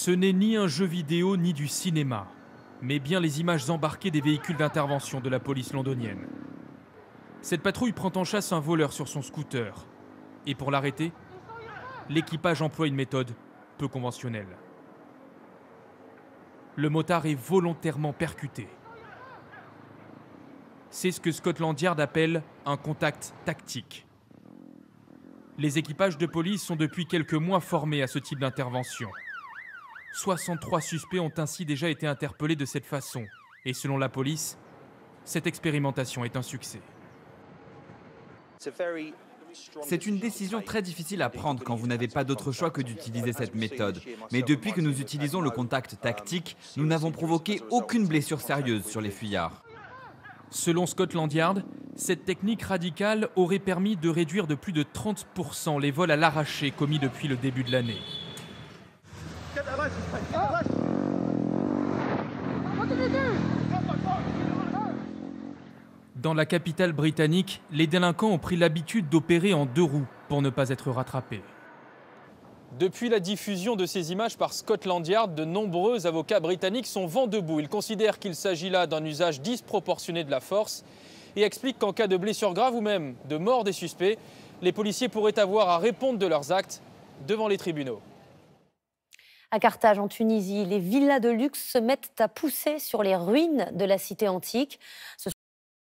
Ce n'est ni un jeu vidéo ni du cinéma, mais bien les images embarquées des véhicules d'intervention de la police londonienne. Cette patrouille prend en chasse un voleur sur son scooter. Et pour l'arrêter, l'équipage emploie une méthode peu conventionnelle. Le motard est volontairement percuté. C'est ce que Scotland Yard appelle un contact tactique. Les équipages de police sont depuis quelques mois formés à ce type d'intervention. 63 suspects ont ainsi déjà été interpellés de cette façon. Et selon la police, cette expérimentation est un succès. C'est une décision très difficile à prendre quand vous n'avez pas d'autre choix que d'utiliser cette méthode. Mais depuis que nous utilisons le contact tactique, nous n'avons provoqué aucune blessure sérieuse sur les fuyards. Selon Scotland Yard, cette technique radicale aurait permis de réduire de plus de 30% les vols à l'arraché commis depuis le début de l'année. Dans la capitale britannique, les délinquants ont pris l'habitude d'opérer en deux roues pour ne pas être rattrapés. Depuis la diffusion de ces images par Scotland Yard, de nombreux avocats britanniques sont vent debout. Ils considèrent qu'il s'agit là d'un usage disproportionné de la force et expliquent qu'en cas de blessure grave ou même de mort des suspects, les policiers pourraient avoir à répondre de leurs actes devant les tribunaux. À Carthage, en Tunisie, les villas de luxe se mettent à pousser sur les ruines de la cité antique.